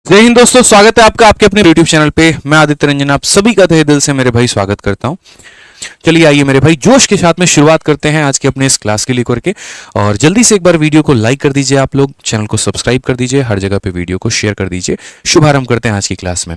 जय हिंद दोस्तों, स्वागत है आपका आपके अपने यूट्यूब चैनल पे। मैं आदित्य रंजन आप सभी का तहे दिल से मेरे भाई स्वागत करता हूं। चलिए आइए मेरे भाई जोश के साथ में शुरुआत करते हैं आज के अपने इस क्लास के लिए करके। और जल्दी से एक बार वीडियो को लाइक कर दीजिए, आप लोग चैनल को सब्सक्राइब कर दीजिए, हर जगह पे वीडियो को शेयर कर दीजिए। शुभारंभ करते हैं आज की क्लास में।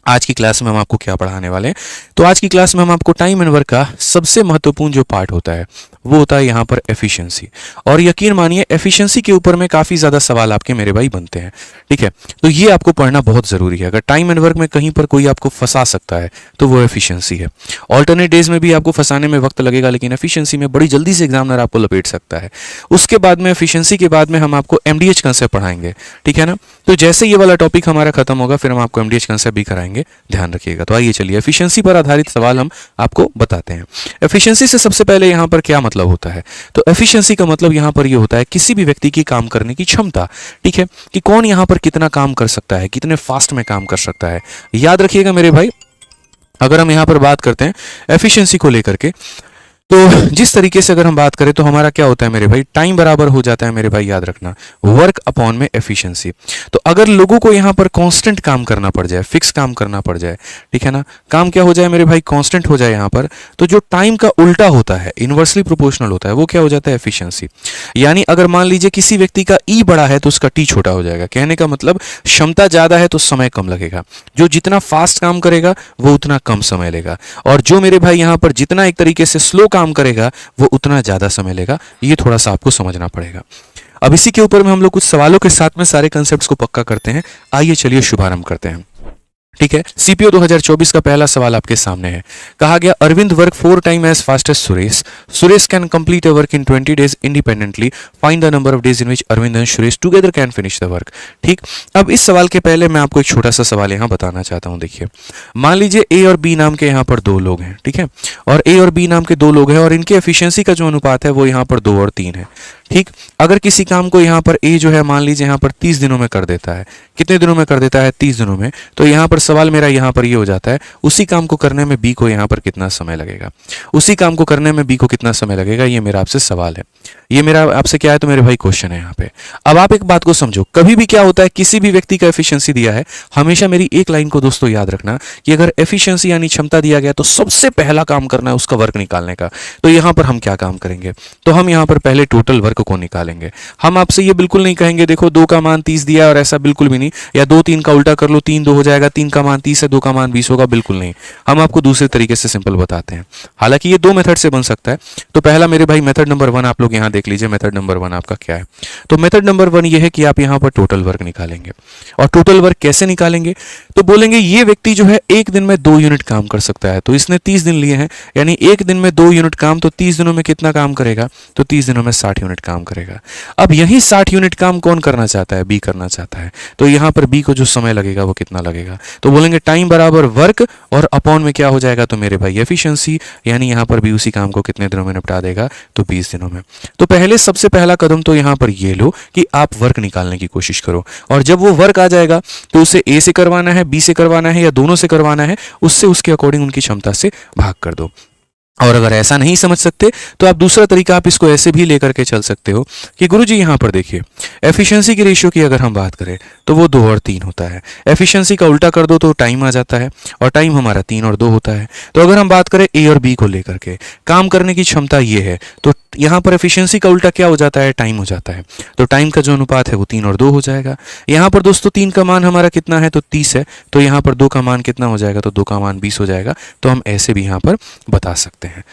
आज की क्लास में हम आपको क्या पढ़ाने वाले हैं, तो आज की क्लास में हम आपको टाइम एंड वर्क का सबसे महत्वपूर्ण जो पार्ट होता है वो होता है यहाँ पर एफिशिएंसी। और यकीन मानिए एफिशिएंसी के ऊपर में काफ़ी ज़्यादा सवाल आपके मेरे भाई बनते हैं, ठीक है। तो ये आपको पढ़ना बहुत ज़रूरी है। अगर टाइम एंड वर्क में कहीं पर कोई आपको फंसा सकता है तो वो एफिशिएंसी है। ऑल्टरनेट डेज में भी आपको फंसाने में वक्त लगेगा, लेकिन एफिशिएंसी में बड़ी जल्दी से एग्जामिनर आपको लपेट सकता है। उसके बाद में एफिशिएंसी के बाद में हम आपको एमडीएच कंसेप्ट पढ़ाएंगे, ठीक है ना। तो जैसे ये वाला टॉपिक हमारा खत्म होगा फिर हम आपको एमडीएच कंसेप्ट भी कराएंगे, ध्यान रखिएगा। तो आइए चलिए एफिशिएंसी पर आधारित सवाल हम आपको बताते हैं। एफिशिएंसी से सबसे पहले यहाँ पर क्या मतलब होता है, तो एफिशिएंसी का मतलब यहाँ पर ये होता है किसी भी व्यक्ति की काम करने की क्षमता, ठीक है, कि कौन यहाँ पर कितना काम कर सकता है, कितने फास्ट में काम कर सकता है। याद रखिएगा मेरे भाई, अगर हम यहाँ पर बात करते हैं एफिशिएंसी को लेकर के, तो जिस तरीके से अगर हम बात करें तो हमारा क्या होता है मेरे भाई, टाइम बराबर हो जाता है मेरे भाई, याद रखना, वर्क अपॉन में एफिशिएंसी। तो अगर लोगों को यहाँ पर कांस्टेंट काम करना पड़ जाए, फिक्स काम करना पड़ जाए, ठीक है ना, काम क्या हो जाए मेरे भाई, कांस्टेंट हो जाए यहाँ पर, तो जो टाइम का उल्टा होता है, इनवर्सली प्रोपोर्शनल होता है, वो क्या हो जाता है, एफिशिएंसी। यानी अगर मान लीजिए किसी व्यक्ति का ई बड़ा है तो उसका टी छोटा हो जाएगा। कहने का मतलब क्षमता ज्यादा है तो समय कम लगेगा, जो जितना फास्ट काम करेगा वो उतना कम समय लेगा, और जो मेरे भाई यहाँ पर जितना एक तरीके से स्लो काम करेगा वो उतना ज्यादा समय लेगा। ये थोड़ा सा आपको समझना पड़ेगा। अब इसी के ऊपर में हम लोग कुछ सवालों के साथ में सारे कंसेप्ट्स को पक्का करते हैं। आइए चलिए शुभारंभ करते हैं, ठीक है। सीपीओ 2024 का पहला सवाल आपके सामने है। कहा गया Arvind work 4 time as fast as Suresh. Suresh can complete a work in 20 days independently. Find the number of days in which Arvind and Suresh together can finish the work. ठीक, अब इस सवाल के पहले मैं आपको एक छोटा सा सवाल यहाँ बताना चाहता हूँ। देखिए, मान लीजिए ए और बी नाम के यहाँ पर दो लोग हैं, ठीक है, और ए और बी नाम के दो लोग हैं और इनकी एफिशिएंसी का जो अनुपात है वो यहाँ पर 2 और 3 है। ठीक, अगर किसी काम को यहाँ पर ए जो है मान लीजिए यहाँ पर 30 दिनों में कर देता है, कितने दिनों में कर देता है, 30 दिनों में, तो यहाँ पर सवाल मेरा यहाँ पर ये हो जाता है उसी काम को करने में बी को यहाँ पर कितना समय लगेगा, उसी काम को करने में बी को कितना समय लगेगा, ये मेरा आपसे सवाल है, ये मेरा आपसे क्या है, तो मेरे भाई क्वेश्चन है यहाँ पे। अब आप एक बात को समझो, कभी भी क्या होता है, किसी भी व्यक्ति का एफिशिएंसी दिया है, हमेशा मेरी एक लाइन को दोस्तों याद रखना कि अगर एफिशिएंसी यानी क्षमता दिया गया तो सबसे पहला काम करना है उसका वर्क निकालने का। तो यहाँ पर हम क्या काम करेंगे, तो हम यहाँ पर पहले टोटल वर्क को निकालेंगे। हम आपसे ये बिल्कुल नहीं कहेंगे देखो 2 का मान 30 दिया और ऐसा बिल्कुल भी नहीं, या 2 3 का उल्टा कर लो, 3 2 हो जाएगा, 3 का मान 30 है, 2 का मान 20 होगा, बिल्कुल नहीं। हम आपको दूसरे तरीके से सिंपल बताते हैं। हालांकि ये 2 मेथड से बन सकता है। तो पहला मेरे भाई मेथड नंबर 1 आप लोग यहाँ देख लीजिए, मेथड नंबर 1 आपका क्या है। तो मेथड नंबर 1 ये है कि आप यहाँ पर टोटल वर्क निकालेंगे। और टोटल वर्क कैसे निकालेंगे, तो बोलेंगे ये व्यक्ति जो है एक दिन में 2 यूनिट काम कर सकता है, तो इसने 30 दिन लिए हैं, यानी एक दिन में 2 यूनिट काम, तो 30 दिनों में कितना काम करेगा, तो 30 दिनों में 60 यूनिट काम करेगा। अब यही 60 यूनिट काम कौन करना चाहता है, बी करना चाहता है, तो यहाँ पर बी को जो समय लगेगा वो कितना लगेगा, तो बोलेंगे टाइम बराबर वर्क और अपॉन में क्या हो जाएगा, तो मेरे भाई एफिशिएंसी, यानी यहाँ पर भी उसी काम को कितने दिनों में निपटा देगा, तो 20 दिनों में। तो पहले सबसे पहला कदम तो यहाँ पर ये लो कि आप वर्क निकालने की कोशिश करो, और जब वो वर्क आ जाएगा तो उसे ए से करवाना है, बी से करवाना है, या दोनों से करवाना है, उससे उसके अकॉर्डिंग उनकी क्षमता से भाग कर दो। और अगर ऐसा नहीं समझ सकते तो आप दूसरा तरीका आप इसको ऐसे भी लेकर के चल सकते हो कि गुरुजी यहाँ पर देखिए एफिशिएंसी की रेशियो की अगर हम बात करें तो वो 2 और 3 होता है। एफिशिएंसी का उल्टा कर दो तो टाइम आ जाता है, और टाइम हमारा 3 और 2 होता है। तो अगर हम बात करें ए और बी को लेकर के, काम करने की क्षमता ये है, तो यहाँ पर एफिशिएंसी का उल्टा क्या हो जाता है, टाइम हो जाता है। तो टाइम का जो अनुपात है वो 3 और 2 हो जाएगा। यहाँ पर दोस्तों 3 का मान हमारा कितना है, तो 30 है, तो यहाँ पर 2 का मान कितना हो जाएगा, तो 2 का मान 20 हो जाएगा। तो हम ऐसे भी यहाँ पर बता सकते हैं।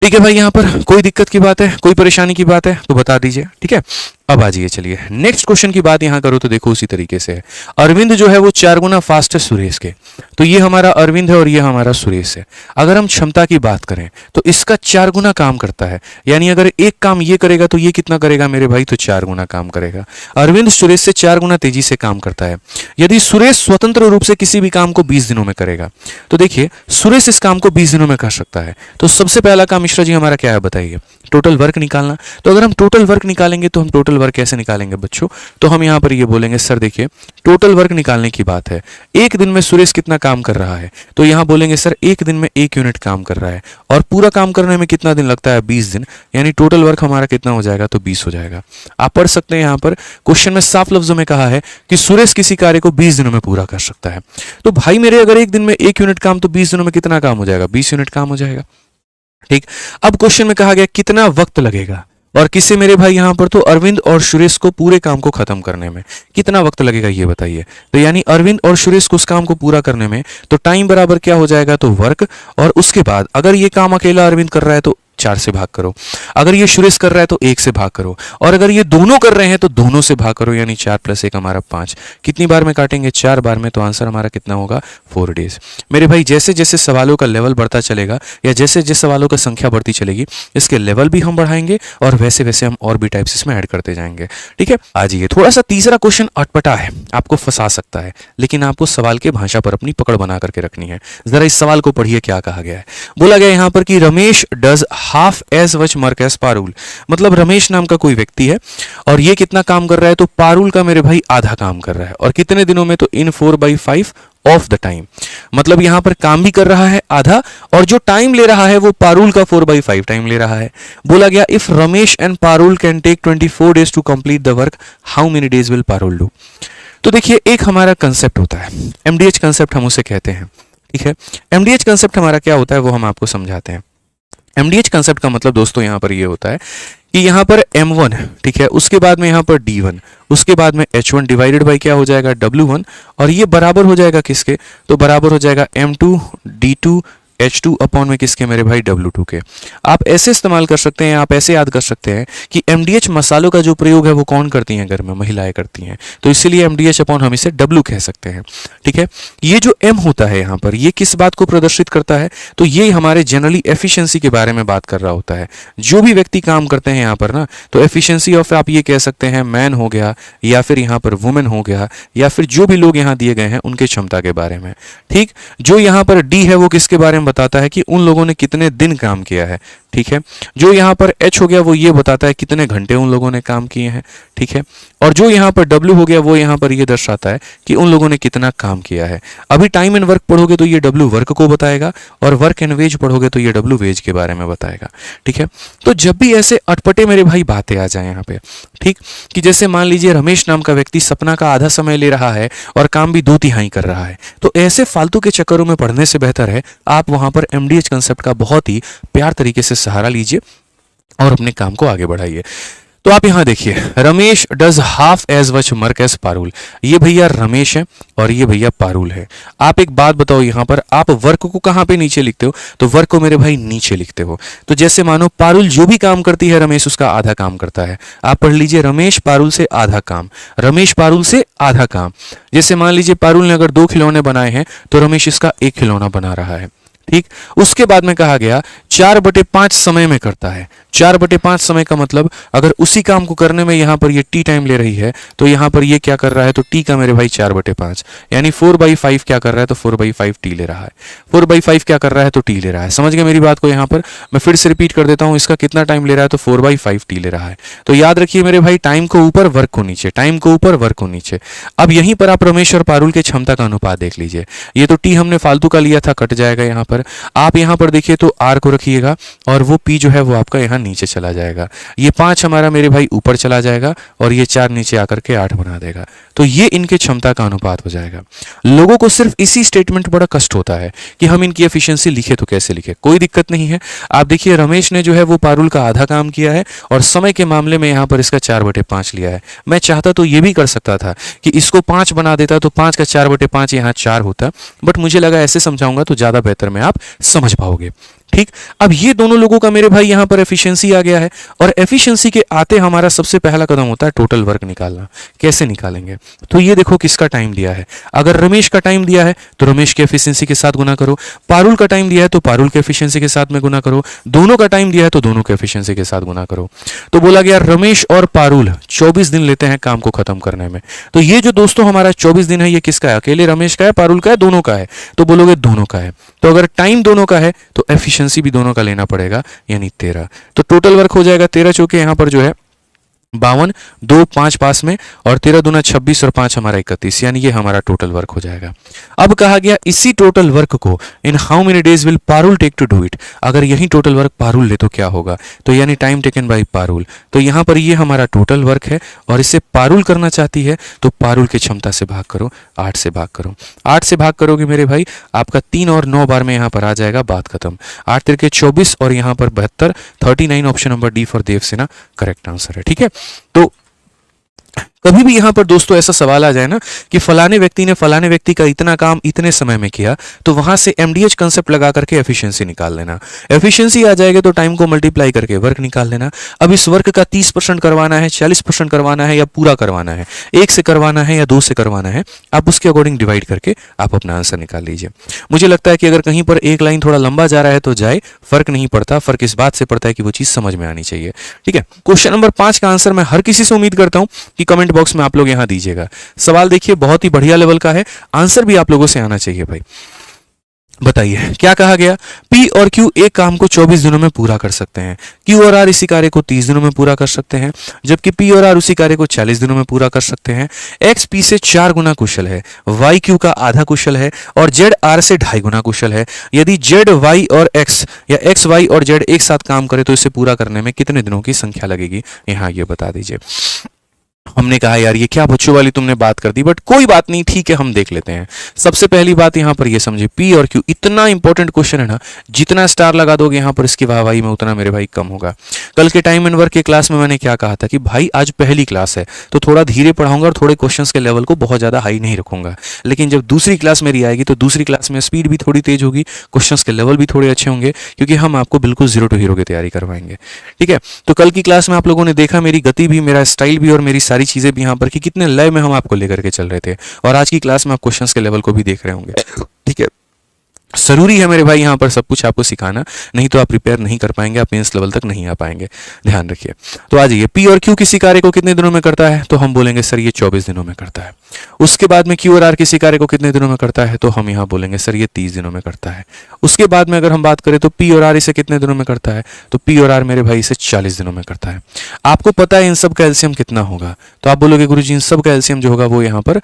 ठीक है भाई, यहाँ पर कोई दिक्कत की बात है, कोई परेशानी की बात है तो बता दीजिए, ठीक है। अब आ जाइए, चलिए नेक्स्ट क्वेश्चन की बात यहाँ करो तो देखो उसी तरीके से है। अरविंद जो है वो 4 गुना फास्ट है सुरेश के, तो ये हमारा अरविंद है और ये हमारा सुरेश है। अगर हम क्षमता की बात करें तो इसका 4 गुना काम करता है, यानी अगर एक काम ये करेगा तो ये कितना करेगा मेरे भाई, तो 4 गुना काम करेगा। अरविंद सुरेश से 4 गुना तेजी से काम करता है। यदि सुरेश स्वतंत्र रूप से किसी भी काम को 20 दिनों में करेगा, तो देखिए सुरेश इस काम को 20 दिनों में कर सकता है। तो सबसे पहला काम मिश्रा जी हमारा क्या है बताइए, टोटल वर्क निकालना। तो अगर हम टोटल वर्क निकालेंगे तो हम टोटल वर्क कैसे निकालेंगे बच्चों? तो हम यहाँ पर ये बोलेंगे सर देखिए टोटल वर्क निकालने की बात है, एक दिन में सुरेश कितना काम कर रहा है, तो यहाँ बोलेंगे सर एक दिन में 1 यूनिट काम कर रहा है और पूरा काम करने में कितना दिन लगता है? 20 दिन, यानी टोटल वर्क हमारा कितना हो जाएगा? तो 20 हो जाएगा। आप पढ़ सकते हैं यहाँ पर क्वेश्चन में साफ लफ्जों में कहा है कि सुरेश किसी कार्य को 20 दिनों में पूरा कर सकता है। तो भाई मेरे अगर एक दिन में 1 यूनिट काम, तो 20 दिनों में कितना काम हो जाएगा? 20 यूनिट काम हो जाएगा। ठीक, अब क्वेश्चन में कहा गया कितना वक्त लगेगा, और किससे मेरे भाई यहाँ पर? तो अरविंद और सुरेश को पूरे काम को खत्म करने में कितना वक्त लगेगा ये बताइए। तो यानी अरविंद और सुरेश को उस काम को पूरा करने में तो टाइम बराबर क्या हो जाएगा? तो वर्क, और उसके बाद अगर ये काम अकेला अरविंद कर रहा है तो 4 से भाग करो, अगर ये सुरेश कर रहा है तो 1 से भाग करो, और अगर ये दोनों कर रहे हैं तो दोनों से भाग करो, यानी 4 + 1 हमारा 5। कितनी बार में काटेंगे? 4 बार में। तो आंसर हमारा कितना होगा? 4 डेज। मेरे भाई जैसे जैसे सवालों का लेवल बढ़ता चलेगा या जैसे जैसे सवालों का संख्या बढ़ती चलेगी, इसके लेवल भी हम बढ़ाएंगे और वैसे वैसे हम और भी टाइप्स इसमें ऐड करते जाएंगे। ठीक है, आज ये थोड़ा सा तीसरा क्वेश्चन अटपटा है, आपको फंसा सकता है, लेकिन आपको सवाल के भाषा पर अपनी पकड़ बना करके रखनी है। जरा इस सवाल को पढ़िए, क्या कहा गया है। बोला गया यहाँ पर कि Ramesh does half as much work as Parul, मतलब रमेश नाम का कोई व्यक्ति है और ये कितना काम कर रहा है? तो पारुल का मेरे भाई आधा काम कर रहा है, और कितने दिनों में? तो इन 4/5 ऑफ द टाइम, मतलब यहां पर काम भी कर रहा है आधा, और जो टाइम ले रहा है वो पारुल का 4/5 टाइम ले रहा है। बोला गया if Ramesh and Parul can take 24 days to complete the work, how many days will Parul do? तो देखिए एक हमारा कंसेप्ट होता है एमडीएच कंसेप्ट, हम उसे कहते हैं। ठीक है, एमडीएच कंसेप्ट हमारा क्या होता है वो हम आपको समझाते हैं। एमडीएच कंसेप्ट का मतलब दोस्तों यहाँ पर ये होता है कि यहाँ पर M1, ठीक है, उसके बाद में यहाँ पर D1, उसके बाद में H1 डिवाइडेड बाई क्या हो जाएगा? W1, और ये बराबर हो जाएगा किसके? तो बराबर हो जाएगा M2 D2 H2 अपॉन में किसके मेरे भाई? W2 के। आप ऐसे इस्तेमाल कर सकते हैं, आप ऐसे याद कर सकते हैं कि MDH मसालों का जो प्रयोग है वो कौन करती हैं? घर में महिलाएं करती हैं, तो इसीलिए MDH अपॉन हम इसे W कह सकते हैं। ठीक है, ये जो M होता है यहाँ पर, ये किस बात को प्रदर्शित करता है? तो ये हमारे जनरली एफिशिएंसी के बारे में बात कर रहा होता है। जो भी व्यक्ति काम करते हैं यहाँ पर ना, तो एफिशिएंसी ऑफ आप ये कह सकते हैं मैन हो गया, या फिर यहाँ पर वुमेन हो गया, या फिर जो भी लोग यहाँ दिए गए हैं उनके क्षमता के बारे में। ठीक, जो यहाँ पर D है वो किसके बारे में बताता है? कि उन लोगों ने कितने दिन काम किया है। ठीक है, जो यहाँ पर H हो गया वो ये बताता है कितने घंटे उन लोगों ने काम किए हैं। ठीक है, और जो यहाँ पर W हो गया वो यहाँ पर ये दर्शाता है कि उन लोगों ने कितना काम किया है। अभी टाइम एंड वर्क पढ़ोगे तो ये W वर्क को बताएगा, और वर्क एंड वेज पढ़ोगे तो ये W वेज के बारे में बताएगा। ठीक है, तो जब भी ऐसे अटपटे मेरे भाई बातें आ जाए यहाँ पे, ठीक, कि जैसे मान लीजिए रमेश नाम का व्यक्ति सपना का आधा समय ले रहा है और काम भी 2/3 कर रहा है, तो ऐसे फालतू के चक्करों में पढ़ने से बेहतर है आप वहां पर एमडीएच कंसेप्ट का बहुत ही प्यार तरीके से सहारा लीजिए और अपने काम को आगे बढ़ाइए। तो आप यहां देखिए, Ramesh does half as much work as Parul, ये भैया रमेश है और ये भैया पारुल है। आप एक बात बताओ, यहां पर आप वर्क को कहां पे नीचे लिखते हो? तो वर्क को मेरे भाई नीचे लिखते हो। तो जैसे मानो पारुल जो भी काम करती है रमेश उसका आधा काम करता है। आप पढ़ लीजिए रमेश पारुल से आधा काम, रमेश पारुल से आधा काम। जैसे मान लीजिए पारुल ने अगर 2 खिलौने बनाए हैं तो रमेश इसका 1 खिलौना बना रहा है। ठीक, उसके बाद में कहा गया 4/5 समय में करता है। 4/5 समय का मतलब अगर उसी काम को करने में यहाँ पर ये टी टाइम ले रही है तो यहाँ पर ये क्या कर रहा है? तो टी का मेरे भाई 4/5, यानी 4/5 क्या कर रहा है? तो 4/5 टी ले रहा है। 4/5 क्या कर रहा है? तो टी ले रहा है। समझ गए मेरी बात को? यहाँ पर मैं फिर से रिपीट कर देता हूँ, इसका कितना टाइम ले रहा है? तो 4/5 टी ले रहा है। तो याद रखिए मेरे भाई, टाइम को ऊपर वर्क को नीचे, टाइम को ऊपर वर्क को नीचे। अब यहीं पर आप रमेश और पारुल के क्षमता का अनुपात देख लीजिए। ये तो टी हमने फालतू का लिया था, कट जाएगा यहाँ पर। आप यहाँ पर देखिए तो आर को रखिएगा और वो पी जो है वो आपका यहाँ नीचे चला जाएगा। ये 5 हमारा मेरे भाई ऊपर चला जाएगा और ये 4 नीचे आकर के 8 बना देगा। तो ये इनके क्षमता का अनुपात हो जाएगा। लोगों को सिर्फ इसी स्टेटमेंट बड़ा कष्ट होता है कि हम इनकी एफिशिएंसी लिखे तो कैसे लिखे। कोई दिक्कत नहीं है। आप देखिए रमेश ने जो है वो पारुल का आधा काम किया है और समय के मामले में यहाँ पर इसका 4/5 लिया है। मैं चाहता तो ये भी कर सकता था कि इसको 5 बना देता तो 5 का 4/5 यहाँ 4 होता, बट मुझे लगा ऐसे समझाऊंगा तो ज्यादा बेहतर में आप समझ पाओगे। ठीक, अब ये दोनों लोगों का मेरे भाई यहाँ पर एफिशिएंसी आ गया है और एफिशिएंसी के आते हमारा सबसे पहला कदम होता है टोटल वर्क निकालना। कैसे निकालेंगे? तो ये देखो किसका टाइम दिया है। अगर रमेश का टाइम दिया है तो रमेश की एफिशिएंसी के साथ गुना करो, पारुल का टाइम दिया है तो पारुल के एफिशिएंसी के साथ में गुना करो, दोनों का टाइम दिया है तो दोनों के एफिशिएंसी के साथ गुना करो। तो बोला गया रमेश और पारुल 24 दिन लेते हैं काम को खत्म करने में। तो ये जो दोस्तों हमारा 24 दिन है ये किसका है? अकेले रमेश का है, पारुल का है, दोनों का है? तो बोलोगे दोनों का है। तो अगर टाइम दोनों का है तो एफिशिएंसी एफिशिएंसी भी दोनों का लेना पड़ेगा, यानी 13। तो टोटल वर्क हो जाएगा 13 चौके यहाँ पर जो है 52, 2 5 पास में, और 13 दूना 26 और 5 हमारा 31, यानी ये हमारा टोटल वर्क हो जाएगा। अब कहा गया इसी टोटल वर्क को in how many days will Parul take to do it, अगर यही टोटल वर्क पारुल ले तो क्या होगा, तो यानी टाइम टेकन बाय पारुल। तो यहाँ पर ये हमारा टोटल वर्क है और इसे पारुल करना चाहती है तो पारुल की क्षमता से भाग करो, 8 से भाग करो। 8 से भाग करोगे मेरे भाई, आपका 3 और 9 बार में यहाँ पर आ जाएगा, बात खत्म। 8 तिरके 24 और यहाँ पर 72, 39, option number D for Devsena correct answer है। ठीक है, तो कभी भी यहां पर दोस्तों ऐसा सवाल आ जाए ना कि फलाने व्यक्ति ने फलाने व्यक्ति का इतना काम इतने समय में किया, तो वहां से एमडीएच कंसेप्ट लगा करके एफिशिएंसी निकाल लेना। एफिशिएंसी आ जाएगा तो टाइम को मल्टीप्लाई करके वर्क निकाल लेना। अब इस वर्क का 30% करवाना है, 40% करवाना है या पूरा करवाना है, 1 से करवाना है या 2 से करवाना है, आप उसके अकॉर्डिंग डिवाइड करके आप अपना आंसर निकाल लीजिए। मुझे लगता है कि अगर कहीं पर एक लाइन थोड़ा लंबा जा रहा है तो जाए, फर्क नहीं पड़ता, फर्क इस बात से पड़ता है कि वो चीज समझ में आनी चाहिए। ठीक है, क्वेश्चन नंबर 5 का आंसर मैं हर किसी से उम्मीद करता हूं कि कमेंट बॉक्स में आप लोग यहां दीजिएगा। सवाल देखिए बहुत ही बढ़िया लेवल का है, आंसर भी आप लोगों से आना चाहिए भाई। बताइए क्या कहा गया, P और Q एक काम को 24 दिनों में पूरा कर सकते हैं, Q और R इसी कार्य को 30 दिनों में पूरा कर सकते हैं, जबकि P और R उसी कार्य को 40 दिनों में पूरा कर सकते हैं। X P से 4 गुना कुशल है, Y Q का आधा कुशल है और Z R से 2.5 गुना कुशल है। यदि Z Y और X या X Y और Z एक साथ काम करे तो इसे पूरा करने में कितने दिनों की संख्या लगेगी, यहां ये बता दीजिए। हमने कहा यार ये क्या बच्चों वाली तुमने बात कर दी, बट कोई बात नहीं, ठीक है हम देख लेते हैं। सबसे पहली बात यहां पर ये समझे, P और Q इतना इंपॉर्टेंट क्वेश्चन है ना, जितना स्टार लगा दोगे यहां पर इसकी वाहवाही में उतना मेरे भाई कम होगा। कल के टाइम एंड वर्क के क्लास में मैंने क्या कहा था कि भाई आज पहली क्लास है तो थोड़ा धीरे पढ़ाऊंगा और थोड़े क्वेश्चंस के लेवल को बहुत ज्यादा हाई नहीं रखूंगा, लेकिन जब दूसरी क्लास मेरी आएगी तो दूसरी क्लास में स्पीड भी थोड़ी तेज होगी, क्वेश्चंस के लेवल भी थोड़े अच्छे होंगे, क्योंकि हम आपको बिल्कुल 0 टू हीरो की तैयारी करवाएंगे। ठीक है, तो कल की क्लास में आप लोगों ने देखा मेरी गति भी, मेरा स्टाइल भी और मेरी सारी चीजें भी यहाँ पर कि कितने लय में हम आपको लेकर के चल रहे थे, और आज की क्लास में आप क्वेश्चंस के लेवल को भी देख रहे होंगे। ठीक है, जरूरी है मेरे भाई यहाँ पर सब कुछ आपको सिखाना, नहीं तो आप प्रिपेयर नहीं कर पाएंगे, आप मेंस लेवल तक नहीं आ पाएंगे, ध्यान रखिए। तो आ जाइए, P और Q किसी कार्य को कितने दिनों में करता है, तो हम बोलेंगे सर ये 24 दिनों में करता है। उसके बाद में Q और R किसी कार्य को कितने दिनों में करता है, तो हम यहाँ बोलेंगे सर ये 30 दिनों में करता है। उसके बाद में अगर हम बात करें तो P और R इसे कितने दिनों में करता है, तो P और R मेरे भाई इसे 40 दिनों में करता है। आपको पता है इन सब का एलसीएम कितना होगा, तो आप बोलोगे गुरुजी इन सब का एलसीएम जो होगा वो यहाँ पर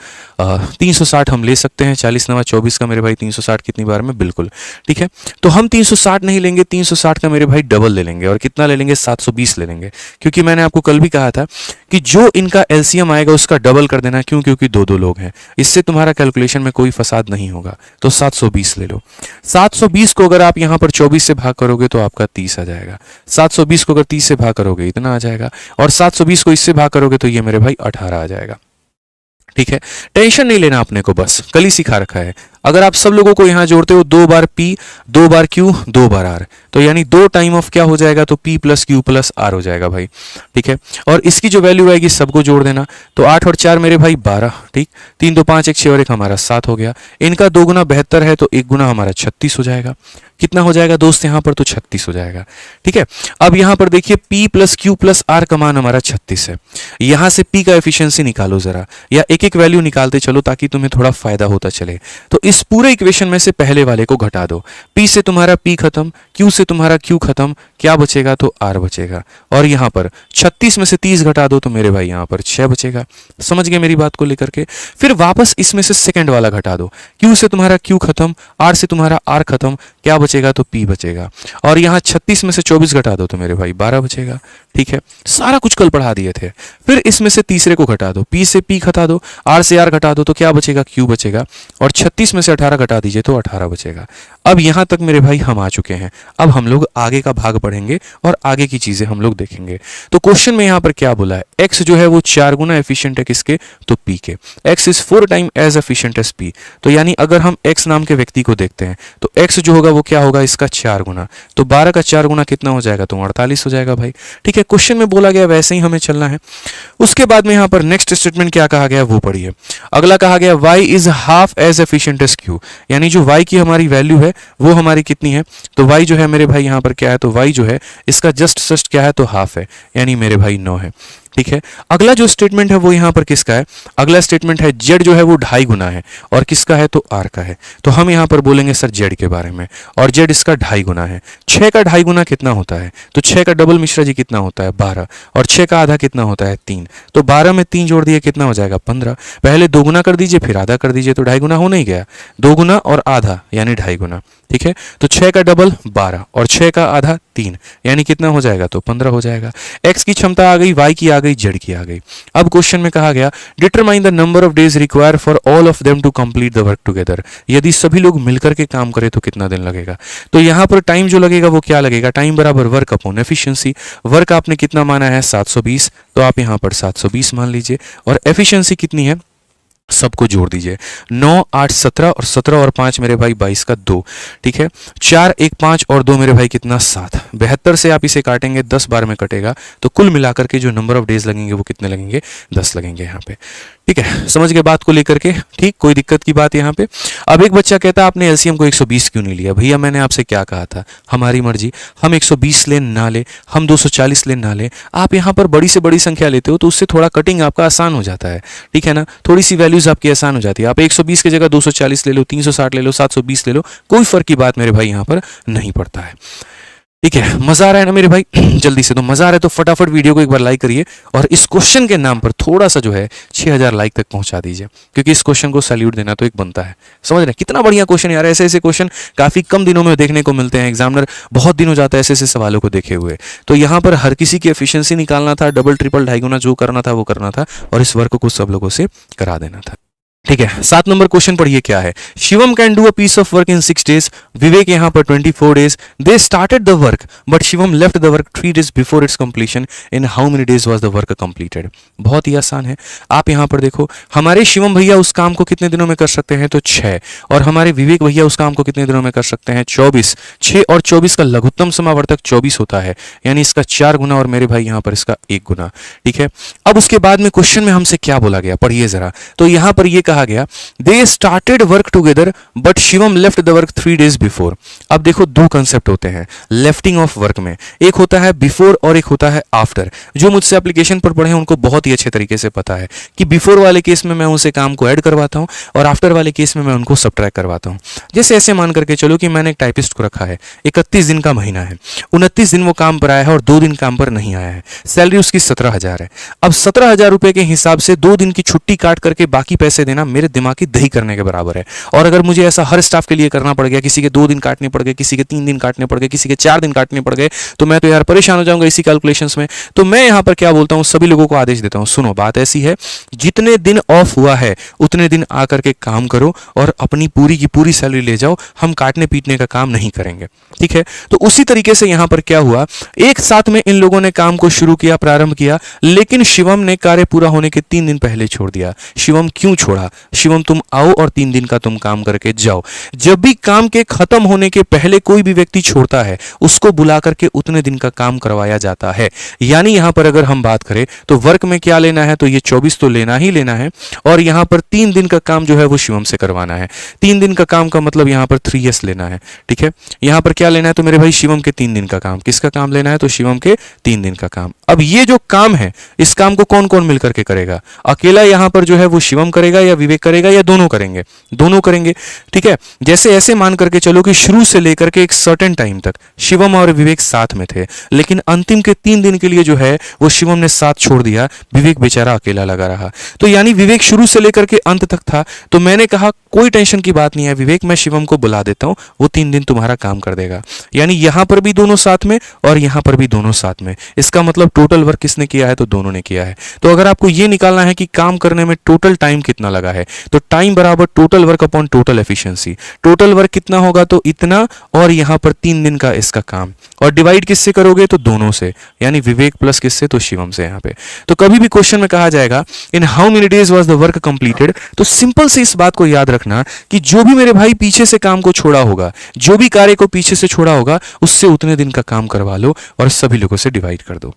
360 हम ले सकते हैं। 40 9 24 का मेरे भाई 360 कितनी बार में, बिल्कुल ठीक है। तो हम 360 नहीं लेंगे, 360 का मेरे भाई डबल ले लेंगे, और कितना ले लेंगे, 720 ले लेंगे, क्योंकि मैंने आपको कल भी कहा था कि जो इनका एलसीएम आएगा उसका डबल कर देना, क्यों, क्योंकि दो लोग हैं, इससे तुम्हारा कैलकुलेशन में कोई फसाद नहीं होगा। तो 720 ले लो। 720 को अगर आप यहां पर 24 से भाग करोगे तो आपका 30 आ जाएगा। 720 को अगर 30 से भाग करोगे इतना आ जाएगा, और 720 को इससे भाग करोगे तो ये मेरे भाई 18 आ जाएगा। ठीक है, टेंशन नहीं लेना अपने को, बस कल ही सिखा रखा है। अगर आप सब लोगों को यहां जोड़ते हो, 2 बार P, 2 बार Q, 2 बार R, तो यानी 2 टाइम ऑफ क्या हो जाएगा, तो P plus Q plus R हो जाएगा भाई। ठीक है, और इसकी जो वैल्यू आएगी सबको जोड़ देना, तो 8 और 4 मेरे भाई 12, ठीक, 3 2 5 1 6 और 1 हमारा 7 हो गया। इनका 2 गुना 72 है तो 1 गुना हमारा 36 हो जाएगा। कितना हो जाएगा दोस्त यहाँ पर, तो 36 हो जाएगा। ठीक है, अब यहाँ पर देखिए P plus Q plus R का मान हमारा 36 है। यहाँ से P का एफिशिएंसी निकालो जरा, या एक एक वैल्यू निकालते चलो ताकि तुम्हें थोड़ा फायदा होता चले। तो इस पूरे इक्वेशन में से पहले वाले को घटा दो, P से तुम्हारा P खत्म, Q से तुम्हारा Q खत्म, क्या बचेगा, तो R बचेगा। और यहाँ पर 36 में से 30 घटा दो तो मेरे भाई यहाँ पर 6 बचेगा। समझ गए मेरी बात को लेकर के। फिर वापस इसमें से सेकंड वाला घटा दो, Q से तुम्हारा Q खत्म, R से तुम्हारा R खत्म, क्या बचेगा, तो P बचेगा। और यहाँ 36 में से 24 घटा दो तो मेरे भाई 12 बचेगा। ठीक है, सारा कुछ कल पढ़ा दिए थे। फिर इसमें से तीसरे को घटा दो, P से P घटा दो, R से R घटा दो तो क्या बचेगा, Q बचेगा। और 36 में से 18 घटा दीजिए तो 18 बचेगा। अब यहां तक मेरे भाई हम आ चुके हैं। अब हम लोग आगे का भाग पढ़ेंगे और आगे की चीजें हम लोग देखेंगे। तो क्वेश्चन में यहां पर क्या बोला है, X जो है वो 4 गुना एफिशिएंट है किसके, तो P के। X is 4 time as efficient as P। तो यानी अगर हम X नाम के व्यक्ति को देखते हैं तो X जो होगा वो क्या होगा, इसका 4 गुना। तो 12 का 4 गुना कितना हो जाएगा, तो 48 हो जाएगा भाई। ठीक है, क्वेश्चन में बोला गया वैसे ही हमें चलना है। उसके बाद में यहां पर नेक्स्ट स्टेटमेंट क्या कहा गया वो पढ़िए। अगला कहा गया y is half as efficient as Q, यानी जो y की हमारी वैल्यू है वो हमारी कितनी है, तो y जो है मेरे भाई यहाँ पर क्या है, तो y जो है इसका जस्ट क्या है, तो हाफ है, यानी मेरे भाई 9 है। ठीक है। अगला जो स्टेटमेंट है वो यहाँ पर किसका है, अगला स्टेटमेंट है जेड जो है वो 2.5 गुना है, और किसका है तो आर का है। तो हम यहाँ पर बोलेंगे सर जेड के बारे में, और जेड इसका 2.5 गुना है। 6 का 2.5 गुना कितना होता है, तो 6 का डबल मिश्रा जी कितना होता है 12, और 6 का आधा कितना होता है 3। तो 12 में 3 जोड़ दिए कितना हो जाएगा 15। पहले 2 गुना कर दीजिए फिर आधा कर दीजिए, तो 2.5 गुना हो नहीं गया, 2 गुना और आधा यानी 2.5 गुना, ठीक है। तो 6 का डबल 12 और 6 का आधा 3, यानी कितना हो जाएगा तो 15 हो जाएगा। x की क्षमता आ गई, y की आ गई, z की आ गई। अब क्वेश्चन में कहा गया determine the number of days require for all of them to complete the work together. यदि सभी लोग मिलकर के काम करें तो कितना दिन लगेगा। तो यहाँ पर टाइम जो लगेगा वो क्या लगेगा, टाइम बराबर वर्क अपॉन एफिशिएंसी। वर्क आपने कितना माना है 720, तो आप यहाँ पर 720 मान लीजिए, और एफिशिएंसी कितनी है सबको जोड़ दीजिए, 9 8 17 और 17 और 5 मेरे भाई 22 का 2, ठीक है। 4 1 5 और 2 मेरे भाई कितना 7। 72 से आप इसे काटेंगे 10 बार में कटेगा, तो कुल मिलाकर के जो नंबर ऑफ डेज लगेंगे वो कितने लगेंगे 10 लगेंगे यहाँ पे, ठीक है। समझ गए बात को लेकर के, ठीक, कोई दिक्कत की बात यहाँ पे। अब एक बच्चा कहता है आपने एलसीएम को 120 क्यों नहीं लिया। भैया मैंने आपसे क्या कहा था, हमारी मर्जी, हम 120 ले ना ले, हम 240 ले ना ले। आप यहाँ पर बड़ी से बड़ी संख्या लेते हो तो उससे थोड़ा कटिंग आपका आसान हो जाता है, ठीक है ना, थोड़ी सी वैल्यूज आपकी आसान हो जाती है। आप 120 की जगह 240 ले लो, 360 ले लो, 720 ले लो, कोई फर्क की बात मेरे भाई यहाँ पर नहीं पड़ता है, ठीक है। मजा आ रहा है ना मेरे भाई, जल्दी से, तो मजा आ रहा है तो फटाफट वीडियो को एक बार लाइक करिए, और इस क्वेश्चन के नाम पर थोड़ा सा जो है 6000 लाइक तक पहुंचा दीजिए, क्योंकि इस क्वेश्चन को सैल्यूट देना तो एक बनता है। समझ रहे हैं कितना बढ़िया क्वेश्चन यार, ऐसे ऐसे क्वेश्चन काफी कम दिनों में देखने को मिलते हैं, एग्जामिनर बहुत दिन हो जाता है ऐसे ऐसे सवालों को देखे हुए। तो यहाँ पर हर किसी की एफिशिएंसी निकालना था, डबल ट्रिपल 2.5 गुना जो करना था वो करना था, और इस वर्क को सब लोगों से करा देना था, ठीक है। 7 नंबर क्वेश्चन पढ़िए क्या है। Shivam can do a piece of work in 6 days, Vivek यहाँ पर 24 days. They started the work but Shivam left the work 3 days before its completion. In how many days was the work completed. बहुत ही आसान है, आप यहाँ पर देखो, हमारे शिवम भैया उस काम को कितने दिनों में कर सकते हैं तो 6, और हमारे विवेक भैया उस काम को कितने दिनों में कर सकते हैं 24। 6 और 24 का लघुत्तम समावर्तक 24 होता है, यानी इसका 4 गुना, और मेरे भाई यहाँ पर इसका 1 गुना, ठीक है। अब उसके बाद में क्वेश्चन में हमसे क्या बोला गया पढ़िए जरा। तो यहाँ पर ये कहा गया they started work together but Shivam left the work 3 days before. अब देखो दो कंसेप्ट होते हैं लेफ्टिंग ऑफ वर्क में, एक होता है बिफोर और एक होता है आफ्टर। जो मुझसे एप्लीकेशन पर पढ़े हैं उनको बहुत ही अच्छे तरीके से पता है कि बिफोर वाले केस में मैं उनसे काम को ऐड करवाता हूं, और आफ्टर वाले केस में मैं उनको सबट्रैक्ट करवाता हूं। जैसे ऐसे मान करके चलो कि मैंने एक टाइपिस्ट को रखा है, 31 दिन का महीना है, 29 दिन वो काम पर आया है और 2 दिन काम पर नहीं आया है, सैलरी उसकी 17,000 है। अब 17,000 रुपए के हिसाब से 2 दिन की छुट्टी काट करके बाकी पैसे देना मेरे दिमाग की दही करने के बराबर है। और अगर मुझे ऐसा हर स्टाफ के लिए करना पड़ गया, किसी के 2 दिन काटने पड़ गए, किसी के 3 दिन काटने पड़ गए, किसी के 4 दिन काटने पड़ गए, तो मैं तो यार परेशान हो जाऊंगा इसी कैलकुलेशंस में। तो मैं यहां पर क्या बोलता हूं, सभी लोगों को आदेश देता हूं, सुनो बात ऐसी है, जितने दिन ऑफ हुआ है उतने दिन आकर के काम करो और अपनी पूरी की पूरी सैलरी ले जाओ, हम काटने पीटने का काम नहीं करेंगे, ठीक है। तो उसी तरीके से यहां पर क्या हुआ, एक साथ में इन लोगों ने काम को शुरू किया, प्रारंभ किया, लेकिन शिवम ने कार्य पूरा होने के 3 दिन पहले छोड़ दिया। शिवम क्यों छोड़ा, शिवम तुम आओ और 3 दिन का तुम काम करके जाओ। जब भी काम के खत्म होने के पहले कोई भी व्यक्ति छोड़ता है उसको बुला करके उतने दिन का काम करवाया जाता है। यानी यहां पर अगर हम बात करें तो वर्क में क्या लेना है, तो ये 24 तो लेना ही लेना है, और यहां पर 3 दिन का काम जो है वो शिवम से करवाना है। 3 दिन का काम का मतलब यहां पर 3s लेना है, ठीक है। यहां पर क्या लेना है, तो मेरे भाई शिवम के 3 दिन का काम, किसका काम लेना है, तो शिवम के 3 दिन का काम। अब ये जो काम है इस काम को कौन कौन मिलकर के करेगा, अकेला यहां पर जो है वो शिवम करेगा या विवेक करेगा या दोनों करेंगे, दोनों करेंगे, ठीक है। जैसे ऐसे मान करके चलो कि शुरू से लेकर के एक सर्टेन टाइम तक शिवम और विवेक साथ में थे, लेकिन अंतिम के 3 दिन के लिए जो है वो शिवम ने साथ छोड़ दिया, विवेक बेचारा अकेला लगा रहा। तो यानी विवेक शुरू से लेकर के अंत तक था। तो मैंने कहा कोई टेंशन की बात नहीं है विवेक, मैं शिवम को बुला देता हूं, वो 3 दिन तुम्हारा काम कर देगा। यानी यहां पर भी दोनों साथ में और यहां पर भी दोनों साथ में, इसका मतलब टोटल वर्क किसने किया है, तो दोनों ने किया है। तो अगर आपको यह निकालना है कि काम करने में टोटल टाइम कितना लगा है, तो टाइम बराबर total work upon total efficiency. Total work कितना होगा, तो इतना, और यहां पर 3 दिन का इसका काम, और डिवाइड किससे करोगे, तो दोनों से, यानी विवेक प्लस किससे, तो शिवम से। यहां पे तो कभी भी क्वेश्चन में कहा जाएगा इन how many days was the work completed, तो सिंपल से इस बात को याद रखना कि जो भी मेरे भाई पीछे से काम को छोड़ा होगा, जो भी कार्य को पीछे से छोड़ा होगा, उससे उतने दिन का काम करवा लो और सभी लोगों से डिवाइड कर दो,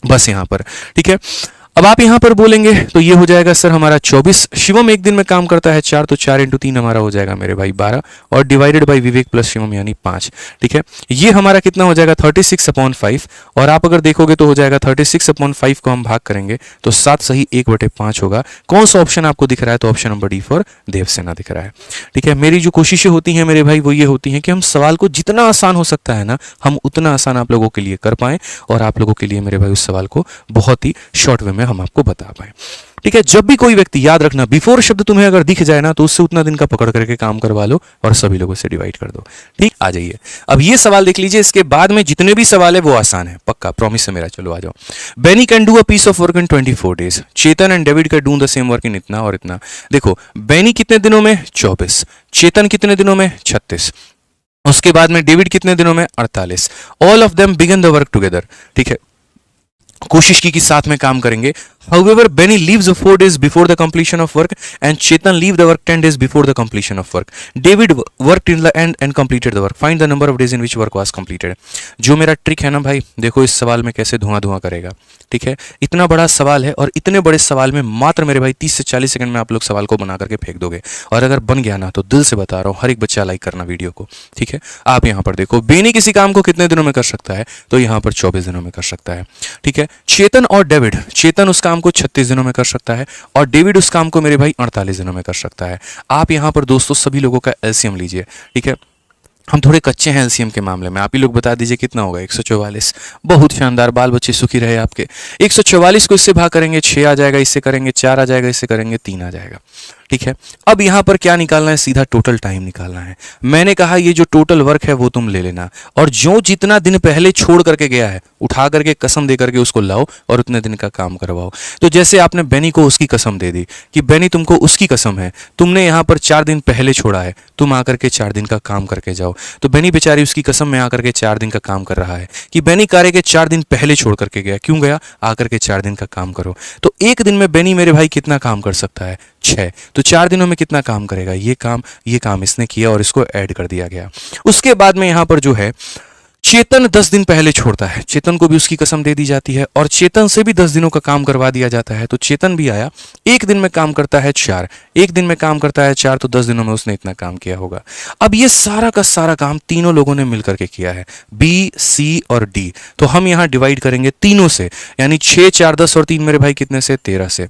बस यहां पर, ठीक है। अब आप यहां पर बोलेंगे तो ये हो जाएगा सर हमारा 24। शिवम एक दिन में काम करता है 4, तो 4 × 3 हमारा हो जाएगा मेरे भाई 12, और divided by Vivek plus Shivam यानी 5। ठीक है, ये हमारा कितना हो जाएगा 36/5, और आप अगर देखोगे तो हो जाएगा 36/5 को हम भाग करेंगे तो 7 सही 1/5 होगा। कौन सा ऑप्शन आपको दिख रहा है? तो option number D for Devsena दिख रहा है। ठीक है, मेरी जो कोशिशें होती हैं मेरे भाई वो ये होती हैं कि हम सवाल को जितना आसान हो सकता है ना, हम उतना आसान आप लोगों के लिए कर पाएं, और आप लोगों के लिए मेरे भाई उस सवाल को बहुत ही शॉर्ट वे में हम आपको बता पाए। ठीक है, जब भी कोई व्यक्ति, याद रखना, बिफोर शब्द तुम्हें अगर दिख जाए ना तो उससे उतना दिन का पकड़ करके काम करवा लो और सभी लोगों से डिवाइड कर दो। ठीक, आ जाइए अब ये सवाल देख लीजिए, इसके बाद में जितने भी सवाल है वो आसान है, पक्का प्रॉमिस है मेरा। चलो आ जाओ। Benny can do a piece of work in 24 days, Chetan and David can do the same work in इतना और इतना। देखो, बेनी कितने दिनों में? 24। चेतन कितने दिनों में? 36। उसके बाद में डेविड कितने दिनों में? 48। All of them began the work together. ठीक है, कोशिश की कि साथ में काम करेंगे। However, Benny leaves 4 days before the completion of work and Chetan leave the work 10 days before the completion of work. David worked till the end and completed the work. Find the number of days in which work was completed. जो मेरा trick है ना भाई, देखो इस सवाल में कैसे धुआं करेगा। ठीक है, इतना बड़ा सवाल है और इतने बड़े सवाल में मात्र मेरे भाई 30 से 40 सेकंड में आप लोग सवाल को बना करके फेंक दोगे, और अगर बन गया ना तो दिल से बता रहा हूँ हर एक बच्चा लाइक करना वीडियो को। ठीक है, आप यहाँ पर देखो, बेनी किसी काम को कितने दिनों में कर सकता है? तो यहाँ पर 24 दिनों में कर सकता है। ठीक है, चेतन और डेविड, चेतन उस काम को 36 दिनों में कर सकता है और डेविड उस काम को मेरे भाई 48 दिनों में कर सकता है। आप यहाँ पर दोस्तों सभी लोगों का एलसीएम लीजिए। ठीक है, हम थोड़े कच्चे हैं एलसीएम के मामले में, आप ही लोग बता दीजिए कितना होगा? 144। बहुत शानदार, बाल बच्चे सुखी रहे आपके। 144 को इससे भाग करेंगे 6 आ जाएगा, इससे करेंगे 4 आ जाएगा, इससे करेंगे 3 आ जाएगा। ठीक है, अब यहां पर क्या निकालना है? सीधा टोटल टाइम निकालना है। मैंने कहा ये जो टोटल वर्क है वो तुम ले लेना, और जो जितना दिन पहले छोड़ करके गया है उठा करके कसम दे करके उसको लाओ और उतने दिन का काम करवाओ। तो जैसे आपने बेनी को उसकी कसम दे दी कि बेनी तुमको उसकी कसम है, तुमने यहां पर 4 दिन पहले छोड़ा है, तुम आकर के 4 दिन का काम करके जाओ। तो बेनी बेचारी उसकी कसम में आकर के 4 दिन का काम कर रहा है कि बेनी कार्य के 4 दिन पहले छोड़ करके गया। क्यों गया? आकर के 4 दिन का काम करो। तो एक दिन में बेनी मेरे भाई कितना काम कर सकता है? 6। तो 4 दिनों में कितना काम करेगा? ये काम इसने किया और इसको ऐड कर दिया गया। उसके बाद में यहां पर जो है चेतन 10 दिन पहले छोड़ता है, चेतन को भी उसकी कसम दे दी जाती है और चेतन से भी 10 दिनों का काम करवा दिया जाता है। तो चेतन भी आया, एक दिन में काम करता है 4, एक दिन में काम करता है 4, तो 10 दिनों में उसने इतना काम किया होगा। अब ये सारा का सारा काम तीनों लोगों ने मिलकर के किया है, बी, सी और डी। तो हम यहां डिवाइड करेंगे तीनों से, यानी 6, 4, 10 और 3 मेरे भाई कितने से? 13 से।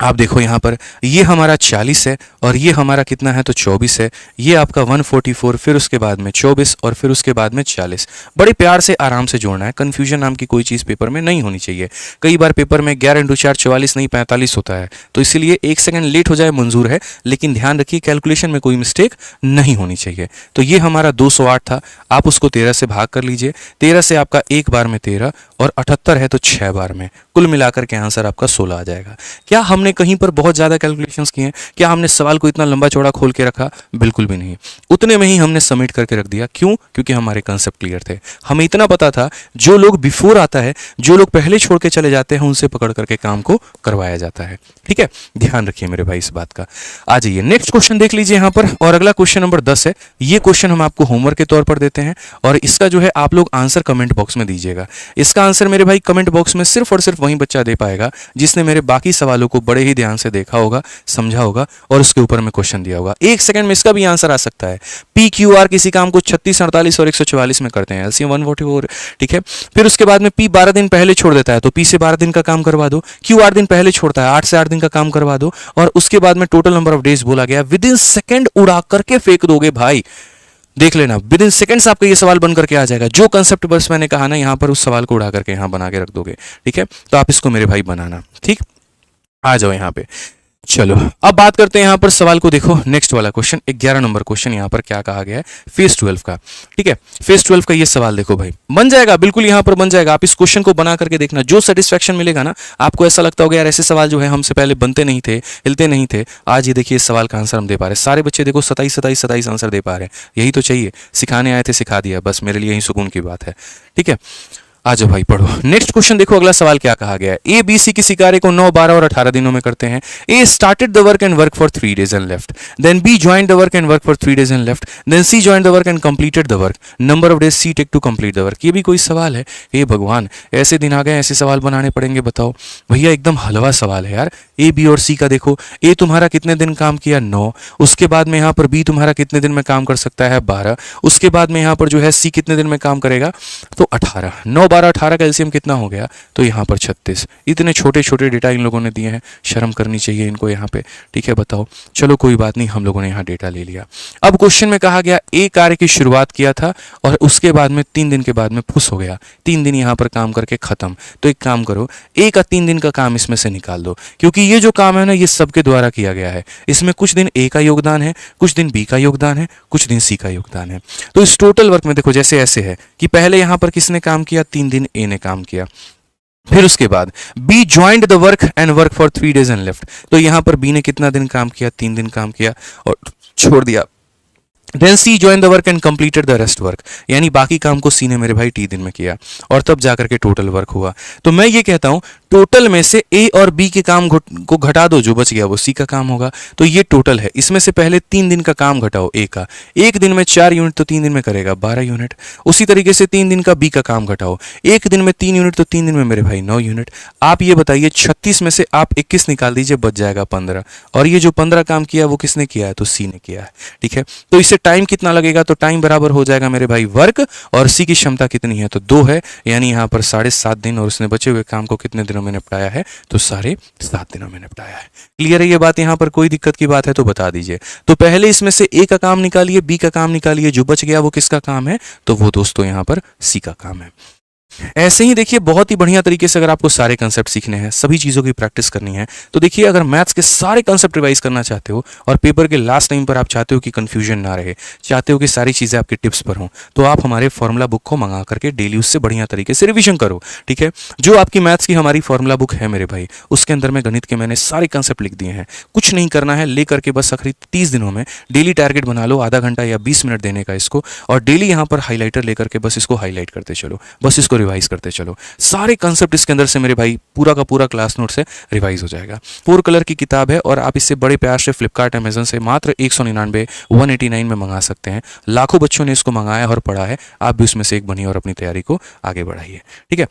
आप देखो यहाँ पर ये हमारा 40 है और ये हमारा कितना है? तो 24 है। ये आपका 144, फिर उसके बाद में 24 और फिर उसके बाद में 40। बड़े प्यार से आराम से जोड़ना है, कन्फ्यूजन नाम की कोई चीज़ पेपर में नहीं होनी चाहिए। कई बार पेपर में 11 × 4 44 नहीं 45 होता है, तो इसीलिए 1 सेकंड लेट हो जाए मंजूर है, लेकिन ध्यान रखिए कैलकुलेशन में कोई मिस्टेक नहीं होनी चाहिए। तो ये हमारा 208 था, आप उसको 13 से भाग कर लीजिए। 13 से आपका एक बार में 13 और 78 है तो 6 बार में, कुल मिलाकर के आंसर आपका 16 आ जाएगा। क्या हमने कहीं पर बहुत ज़्यादा कैलकुलेशंस किए हैं? क्या हमने सवाल को इतना लंबा चौड़ा खोल के रखा? बिल्कुल भी नहीं, उतने में ही हमने सबमिट करके रख दिया। क्यों? क्योंकि हमारे कंसेप्ट क्लियर थे। हमें इतना पता था जो लोग बिफोर आता है, जो लोग पहले छोड़ के चले जाते हैं, उनसे पकड़ करके काम को करवाया जाता है। ठीक है, ध्यान रखिए मेरे भाई इस बात का। आ जाइए नेक्स्ट क्वेश्चन देख लीजिए यहाँ पर, और अगला क्वेश्चन नंबर 10 है। ये क्वेश्चन हम आपको होमवर्क के तौर पर देते हैं और इसका जो है आप लोग आंसर कमेंट बॉक्स में दीजिएगा। इसका आंसर मेरे भाई कमेंट बॉक्स में सिर्फ और सिर्फ वही बच्चा दे पाएगा जिसने मेरे बाकी सवालों को बड़े ही ध्यान से देखा होगा, समझा होगा और उसके ऊपर में क्वेश्चन दिया होगा। 1 सेकंड में इसका भी आंसर आ सकता है। पी क्यू आर किसी काम को 36, 48 और 144 में करते हैं, एलसीएम 144। ठीक है, फिर उसके बाद में पी 12 दिन पहले छोड़ देता है, तो पी से 12 दिन का काम करवा दो। क्यू 8 दिन पहले छोड़ता है, 8 से 8 दिन का काम करवा दो। और उसके बाद में टोटल नंबर ऑफ डेज बोला गया, विद इन सेकंड उड़ा करके फेंक दोगे भाई। देख लेना, विद इन सेकंड्स आपका ये सवाल बन करके आ जाएगा। जो कंसेप्ट बस मैंने कहा ना, यहाँ पर उस सवाल को उड़ा करके यहाँ बना के रख दोगे। ठीक है, तो आप इसको मेरे भाई बनाना। ठीक, आ जाओ यहाँ पे। चलो अब बात करते हैं यहाँ पर सवाल को। देखो नेक्स्ट वाला क्वेश्चन 11 नंबर क्वेश्चन, यहाँ पर क्या कहा गया है? फेज 12 का। ठीक है, फेज 12 का ये सवाल देखो भाई, बन जाएगा, बिल्कुल यहाँ पर बन जाएगा। आप इस क्वेश्चन को बना करके देखना, जो सेटिस्फेक्शन मिलेगा ना, आपको ऐसा लगता होगा यार ऐसे सवाल जो है हमसे पहले बनते नहीं थे, हिलते नहीं थे, आज ये देखिए इस सवाल का आंसर हम दे पा रहे हैं। सारे बच्चे देखो 27 आंसर दे पा रहे हैं। यही तो चाहिए, सिखाने आए थे सिखा दिया, बस मेरे लिए यही सुकून की बात है। ठीक है, आ जाओ भाई पढ़ो। नेक्स्ट क्वेश्चन देखो, अगला सवाल क्या कहा गया है। ए बी सी किसी कार्य को 9, 12 और 18 दिनों में करते हैं। A started the work and work for 3 days and left, then B joined the work and work for 3 days and left, then C joined the work and completed the work, number of days C take to complete the work. ये भी कोई सवाल है? हे भगवान, ऐसे दिन आ गए, ऐसे सवाल बनाने पड़ेंगे। बताओ भैया, एकदम हलवा सवाल है यार। ए बी और सी का देखो, ए तुम्हारा कितने दिन काम किया? 9। उसके बाद में यहाँ पर बी तुम्हारा कितने दिन में काम कर सकता है? 12। उसके बाद में यहाँ पर जो है सी कितने दिन में काम करेगा? तो 18। 9, 12, 18 का एलसीएम कितना हो गया? तो यहाँ पर 36। इतने छोटे छोटे डेटा इन लोगों ने दिए हैं, शर्म करनी चाहिए इनको यहाँ पे। ठीक है, बताओ। चलो कोई बात नहीं, हम लोगों ने यहाँ डेटा ले लिया। अब क्वेश्चन में कहा गया ए कार्य की शुरुआत किया था और उसके बाद में 3 दिन के बाद में फुस हो गया, 3 दिन यहाँ पर काम करके खत्म। तो एक काम करो, ए का 3 दिन का काम इसमें से निकाल दो, क्योंकि ये जो काम है ना, ये सबके द्वारा किया गया है। इसमें कुछ दिन ए का योगदान है, कुछ दिन बी का योगदान है, कुछ दिन सी का योगदान है। तो इस टोटल वर्क में देखो, जैसे ऐसे है कि पहले यहाँ पर किसने काम किया? 3 दिन ए ने काम किया। फिर उसके बाद B joined the work and work for 3 days and left. तो यहां पर बी ने कितना दिन काम किया? 3 दिन काम किया और छोड़ दिया। Then C join the work and completed the rest work, यानी बाकी काम को सी ने मेरे भाई टी दिन में किया और तब जाकर के टोटल वर्क हुआ। तो मैं ये कहता हूं, टोटल में से ए और बी के काम को घटा दो, जो बच गया वो सी का काम होगा। तो ये टोटल है, इसमें से पहले 3 दिन का काम घटाओ ए का। 1 दिन में 4 यूनिट तो 3 दिन में करेगा 12 यूनिट। उसी तरीके से 3 दिन का बी का काम घटाओ, 1 दिन में 3 यूनिट तो 3 दिन में मेरे भाई 9 यूनिट। आप ये बताइए, 36 में से आप 21 निकाल दीजिए, बच जाएगा 15। और ये जो 15 काम किया वो किसने किया है? तो सी ने किया है। ठीक है, तो इससे टाइम कितना लगेगा? तो टाइम बराबर हो जाएगा मेरे भाई वर्क, और सी की क्षमता कितनी है? तो 2 है, यानी यहाँ पर 7.5 दिन, और उसने बचे हुए काम को कितने दिनों में निपटाया है? तो 7.5 दिनों में निपटाया है। क्लियर है ये बात? यहाँ पर कोई दिक्कत की बात है तो बता दीजिए। तो पहले इसमें से ए का काम निकालिए, बी का काम निकालिए, जो बच गया वो किसका काम है? तो वो दोस्तों यहाँ पर सी का काम है। ऐसे ही देखिए, बहुत ही बढ़िया तरीके से अगर आपको सारे कंसेप्ट सीखने हैं, सभी चीज़ों की प्रैक्टिस करनी है, तो देखिए, अगर मैथ्स के सारे कंसेप्ट रिवाइज करना चाहते हो और पेपर के लास्ट टाइम पर आप चाहते हो कि कंफ्यूजन ना रहे, चाहते हो कि सारी चीज़ें आपकी टिप्स पर हों, तो आप हमारे फॉर्मूला बुक को मंगा करके डेली उससे बढ़िया तरीके से रिविजन करो। ठीक है, जो आपकी मैथ्स की हमारी फॉर्मूला बुक है मेरे भाई, उसके अंदर में गणित के मैंने सारे कंसेप्ट लिख दिए हैं। कुछ नहीं करना है, ले करके बस आखिरी 30 दिनों में डेली टारगेट बना लो, आधा घंटा या 20 मिनट देने का इसको, और डेली यहाँ पर हाईलाइटर लेकर के बस इसको हाईलाइट करते चलो, बस इसको रिवाइज करते चलो। सारे कंसेप्ट इसके अंदर से मेरे भाई पूरा का पूरा क्लास नोट से रिवाइज हो जाएगा। 4 कलर की किताब है और आप इससे बड़े प्यार से फ्लिपकार्ट अमेजन से मात्र 199 189 में मंगा सकते हैं। लाखों बच्चों ने इसको मंगाया और पढ़ा है, आप भी उसमें से एक बनिए और अपनी तैयारी को आगे बढ़ाइए। ठीक है,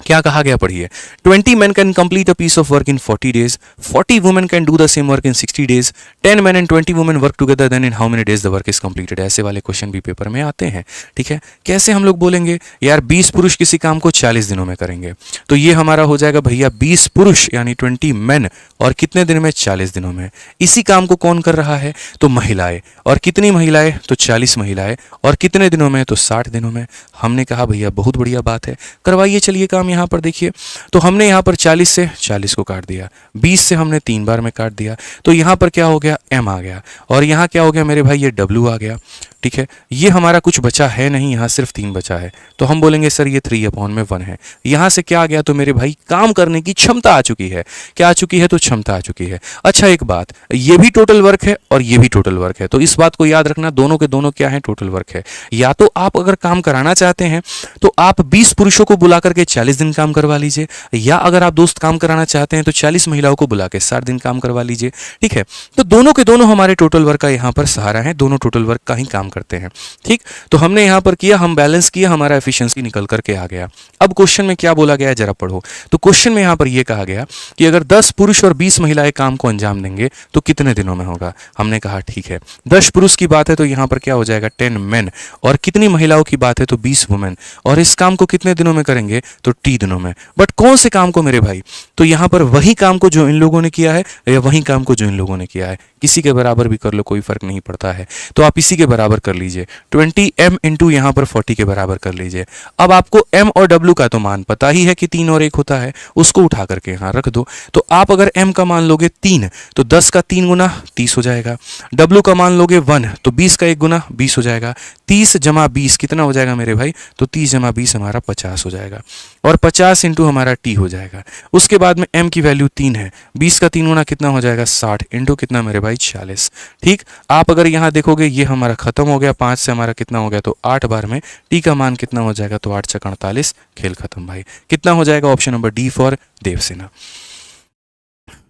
क्या कहा गया पढ़िए। 20 men can complete a piece of work in 40 days, 40 women can do the same work in 60 days, 10 men and 20 women work together, then in how many days the work is completed। ऐसे वाले question भी paper में आते हैं। ठीक है, कैसे हम लोग बोलेंगे यार, 20 पुरुष किसी काम को 40 दिनों में करेंगे, तो ये हमारा हो जाएगा भैया 20 पुरुष यानी 20 men, और कितने दिन में? 40 दिनों में। इसी काम को कौन कर रहा है? तो महिलाएं। और कितनी महिलाएं? तो 40 महिलाएं। और कितने दिनों में? तो 60 दिनों में। हमने कहा भैया बहुत बढ़िया बात है, करवाइए। चलिए काम यहाँ पर देखिए, तो हमने यहाँ पर 40 से 40 को काट दिया, 20 से हमने 3 बार में काट दिया, तो यहाँ पर क्या हो गया? m आ गया, और यहाँ क्या हो गया मेरे भाई? ये w आ गया। ठीक है, ये हमारा कुछ बचा है नहीं, यहाँ सिर्फ 3 बचा है, तो हम बोलेंगे सर ये 3/1 है। यहाँ से क्या आ गया? तो मेरे भाई काम करने की क्षमता आ चुकी है। क्या आ चुकी है? तो क्षमता आ चुकी है। अच्छा एक बात, ये भी टोटल वर्क है और ये भी टोटल वर्क है, तो इस बात को याद रखना, दोनों के दोनों क्या है? टोटल वर्क है। या तो आप अगर काम कराना चाहते हैं तो आप 20 पुरुषों को बुला करके 40 दिन काम करवा लीजिए, या अगर आप दोस्त काम कराना चाहते हैं तो 40 महिलाओं को बुला के 60 दिन काम करवा लीजिए। ठीक है, तो दोनों के दोनों हमारे टोटल वर्क का यहाँ पर सहारा है, दोनों टोटल वर्क का ही काम करते हैं। ठीक, तो हमने यहाँ पर किया, हम बैलेंस किया, हमारा एफिशिएंसी निकल करके आ गया। अब क्वेश्चन में क्या बोला गया है जरा पढ़ो। तो क्वेश्चन में यहाँ पर यह कहा गया कि अगर 10 पुरुष और 20 महिलाएं काम को अंजाम देंगे तो कितने दिनों में होगा? हमने कहा ठीक है, 10 पुरुष की बात है तो यहाँ पर क्या हो जाएगा? 10 men, और कितनी महिलाओं की बात है? तो 20 वुमेन, और इस काम को कितने दिनों में करेंगे? तो t दिनों में। बट कौन से काम को मेरे भाई? तो यहाँ पर वही काम को जो इन लोगों ने किया है या वही काम को जो इन लोगों ने किया है, किसी के बराबर भी कर लो, कोई फर्क नहीं पड़ता है, तो आप इसी के बराबर कर लीजिए। 20m इंटू यहाँ पर 40 के बराबर कर लीजिए। अब आपको m और w का तो मान पता ही है कि 3 और 1 होता है, उसको उठा करके यहाँ रख दो। तो आप अगर m का मान लोगे 3 तो 10 का 3 गुना 30 हो जाएगा। w का मान लोगे 1 तो 20 का 1 गुना 20 हो जाएगा। 30 जमा 20 कितना हो जाएगा मेरे भाई? तो 30 जमा 20 हमारा 50 हो जाएगा, और 50 इंटू हमारा t हो जाएगा। उसके बाद में m की वैल्यू 3 है, 20 का 3 गुना कितना हो जाएगा? 60 इंटू कितना मेरे भाई? 40। ठीक, आप अगर यहाँ देखोगे ये हमारा खत्म हो गया, 5 से हमारा कितना हो गया तो 8 बार में, टी का मान कितना हो जाएगा तो 8 × 48, खेल खत्म भाई। कितना हो जाएगा option number D for Devsena.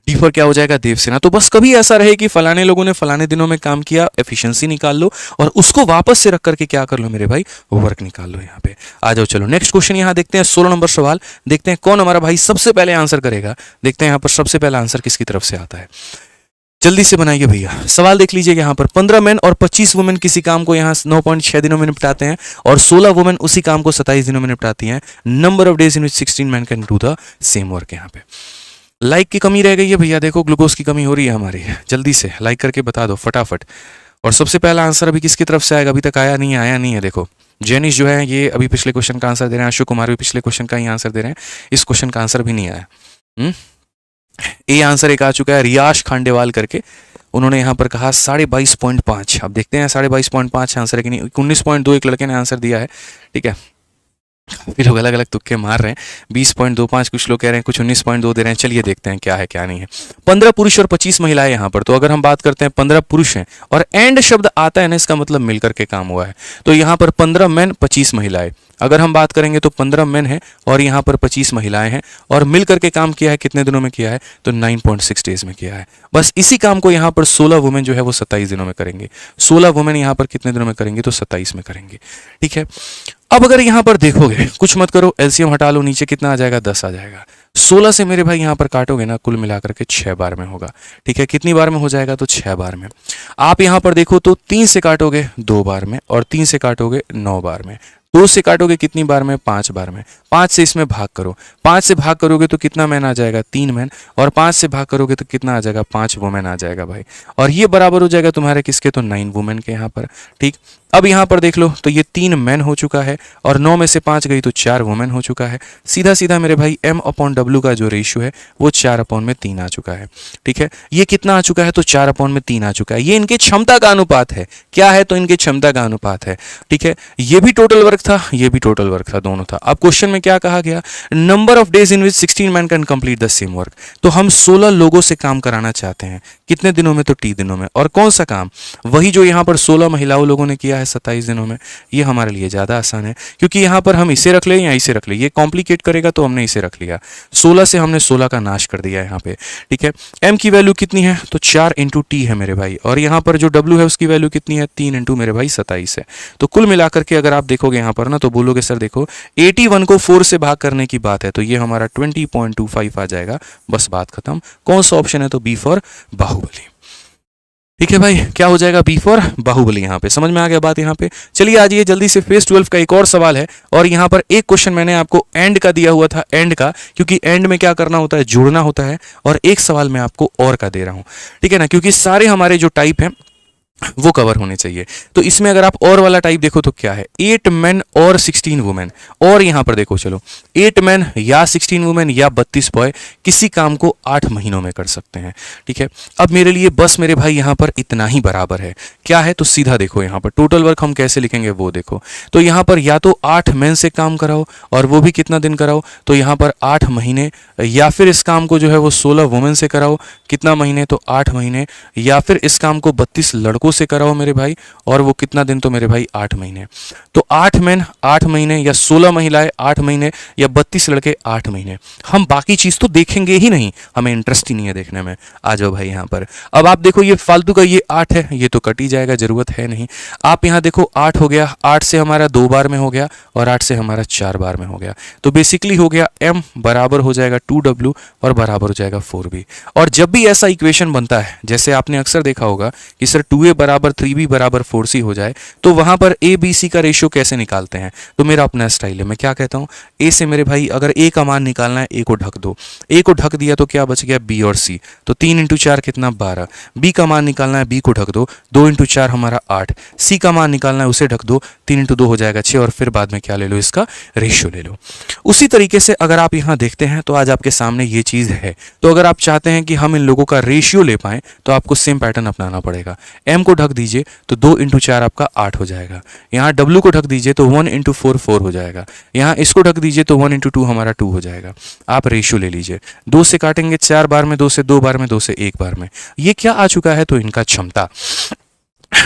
D for क्या हो जाएगा देवसेना। तो बस कभी ऐसा रहे कि फलाने लोगों ने फलाने दिनों में काम किया, एफिशिएंसी निकाल लो और उसको वापस से रख करके क्या कर लो मेरे भाई, वर्क निकाल लो। यहाँ पे आ जाओ, चलो नेक्स्ट क्वेश्चन यहाँ देखते हैं, 16 नंबर सवाल। देखते हैं कौन हमारा भाई सबसे पहले आंसर करेगा। देखते हैं यहाँ पर सबसे पहला आंसर किसकी तरफ से आता है। जल्दी से बनाइए भैया। सवाल देख लीजिए यहाँ पर, 15 मैन और 25 वुमेन किसी काम को यहाँ 9.6 दिनों में निपटाते हैं और 16 वुमेन उसी काम को 27 दिनों में निपटाती हैं। Number of days in which 16 man can do the same work. यहाँ पे लाइक की कमी रह गई है भैया, देखो ग्लूकोज की कमी हो रही है हमारी। जल्दी से लाइक करके बता दो फटाफट। और सबसे पहला आंसर अभी किसकी तरफ से आएगा, अभी तक आया नहीं है। देखो जेनिश जो है ये अभी पिछले क्वेश्चन का आंसर दे रहे हैं, अशोक कुमार भी पिछले क्वेश्चन का ही आंसर दे रहे हैं, इस क्वेश्चन का आंसर भी नहीं आया। ए आंसर एक आ चुका है, रियाश खांडेवाल करके, उन्होंने यहाँ पर कहा 22.5। अब देखते हैं 22.5 आंसर है कि नहीं। 19.2 एक लड़के ने आंसर दिया है, ठीक है। काफी लोग अलग अलग तुक्के मार रहे हैं। 20.25 कुछ लोग कह रहे हैं, कुछ 19.2 दे रहे हैं। चलिए देखते हैं क्या है क्या नहीं है। 15 पुरुष और 25 महिलाएं यहाँ पर। तो अगर हम बात करते हैं 15 पुरुष हैं और एंड शब्द आता है ना, इसका मतलब मिलकर के काम हुआ है। तो यहाँ पर 15 मैन 25 महिलाएं। अगर हम बात करेंगे तो 15 मैन है और यहाँ पर 25 महिलाएं हैं और मिलकर के काम किया है, कितने दिनों में किया है तो 9.6 डेज में किया है। बस इसी काम को यहाँ पर 16 वुमेन जो है वो 27 दिनों में करेंगे। 16 वुमेन यहाँ पर कितने दिनों में करेंगे तो 27 में करेंगे, ठीक है। अब अगर यहाँ पर देखोगे, कुछ मत करो, एलसीएम हटा लो, नीचे कितना आ जाएगा 10 आ जाएगा। 16 से मेरे भाई यहाँ पर काटोगे ना, कुल मिलाकर के 6 बार में होगा, ठीक है। कितनी बार में हो जाएगा तो 6 बार में। आप यहाँ पर देखो तो 3 से काटोगे 2 बार में और 3 से काटोगे 9 बार में। 2 से काटोगे कितनी बार में 5 बार में। 5 से इसमें भाग करो, 5 से भाग करोगे तो कितना मैन आ जाएगा 3 मैन और 5 से भाग करोगे तो कितना आ जाएगा 5 वुमेन आ जाएगा भाई। और ये बराबर हो जाएगा तुम्हारे किसके तो 9 वुमेन के यहाँ पर, ठीक। अब यहाँ पर देख लो तो ये 3 मैन हो चुका है और 9 में से 5 गई तो 4 वुमेन हो चुका है। सीधा सीधा मेरे भाई m/w का जो रेशियो है वो 4/3 आ चुका है, ठीक है। ये कितना आ चुका है तो 4/3 आ चुका है। ये इनके क्षमता का अनुपात है। क्या है तो इनके क्षमता का अनुपात है, ठीक है। ये भी टोटल वर्क था, ये भी टोटल वर्क था, दोनों था। अब क्वेश्चन में क्या कहा गया, number of days in which 16 man can complete the same work. तो हम 16 लोगों से काम कराना चाहते हैं, कितने दिनों में तो टी दिनों में। और कौन सा काम, वही जो यहाँ पर 16 महिलाओं लोगों ने किया है 27 दिनों में। ये हमारे लिए ज़्यादा आसान है क्योंकि यहाँ पर हम इसे रख ले या इसे रख ले, ये कॉम्प्लिकेट करेगा तो हमने इसे रख लिया। 16 से हमने 16 का नाश कर दिया यहाँ पे, ठीक है। m की वैल्यू कितनी है तो 4 × t है मेरे भाई और यहाँ पर जो w है उसकी वैल्यू कितनी है 3 × मेरे भाई 27 है। तो कुल मिलाकर के अगर आप देखोगे यहाँ पर ना तो बोलोगे सर देखो 81 को 4 से भाग करने की बात है तो ये हमारा 20.25 आ जाएगा। बस बात खत्म। कौन सा ऑप्शन है तो बी फॉर बाहुबली, ठीक है भाई। क्या हो जाएगा बी फॉर बाहुबली। यहाँ पे समझ में आ गया बात। यहाँ पे चलिए आ जाइए जल्दी से, फेज 12 का एक और सवाल है और यहाँ पर एक क्वेश्चन मैंने आपको एंड का दिया हुआ था, एंड का, क्योंकि एंड में क्या करना होता है जोड़ना होता है और एक सवाल मैं आपको और का दे रहा हूँ, ठीक है ना, क्योंकि सारे हमारे जो टाइप हैं वो कवर होने चाहिए। तो इसमें अगर आप और वाला टाइप देखो तो क्या है 8 मैन और 16 वुमेन। और यहाँ पर देखो चलो 8 मैन या 16 वुमेन या 32 बॉय किसी काम को 8 महीनों में कर सकते हैं, ठीक है। अब मेरे लिए बस मेरे भाई यहाँ पर इतना ही बराबर है। क्या है तो सीधा देखो यहाँ पर टोटल वर्क हम कैसे लिखेंगे वो देखो। तो यहाँ पर या तो 8 मैन से काम कराओ और वो भी कितना दिन कराओ तो यहाँ पर 8 महीने, या फिर इस काम को जो है वो 16 वुमेन से कराओ, कितना महीने तो 8 महीने, या फिर इस काम को 32 लड़कों से कराओ मेरे भाई और वो कितना दिन तो मेरे भाई 8 महीने। तो 8 मैन 8 महीने या 16 महिलाएं 8 महीने या 32 लड़के 8 महीने। हम बाकी चीज तो देखेंगे ही नहीं, हमें इंटरेस्ट ही नहीं है देखने में। आ जाओ भाई यहाँ पर। अब आप देखो ये फालतू का ये 8 है, ये तो कट ही जाएगा, जरूरत है नहीं। आप यहाँ देखो 8 हो गया, 8 से हमारा 2 बार में हो गया और 8 से हमारा 4 बार में हो गया। तो बेसिकली हो गया m बराबर हो जाएगा 2w और बराबर हो जाएगा 4b। और जब भी ऐसा इक्वेशन बनता है, जैसे आपने अक्सर देखा होगा कि सर 2a बराबर 3b बराबर 4c हो जाए, तो वहां पर a b c का रेशियो कैसे निकालते हैं। तो मेरा अपना स्टाइल है, मैं क्या कहता हूं a से मेरे भाई अगर a का मान निकालना है a को ढक दो, a को ढक दिया तो क्या बच गया b और c। तो 3 × 4 कितना 12। b का मान निकालना है b को ढक दो, 2 × 4 हमारा 8। c का मान निकालना है उसे ढक दो, 3 × 2 हो जाएगा 6 और फिर बाद में क्या ले लो इसका रेशियो ले लो। उसी तरीके से अगर आप यहाँ देखते हैं तो आज आपके सामने ये चीज है। तो अगर आप चाहते हैं कि हम इन लोगों का रेशियो ले पाएं तो आपको सेम पैटर्न अपनाना पड़ेगा। m को ढक दीजिए तो 2 × 4 आपका 8 हो जाएगा। यहाँ w को ढक दीजिए तो 1 × 4 4 हो जाएगा। यहाँ इसको ढक दीजिए तो 1 × 2 हमारा 2 हो जाएगा। आप रेशियो ले लीजिए, 2 से काटेंगे 4 बार में, 2 से 2 बार में, 2 से 1 बार में। ये क्या आ चुका है तो इनका क्षमता।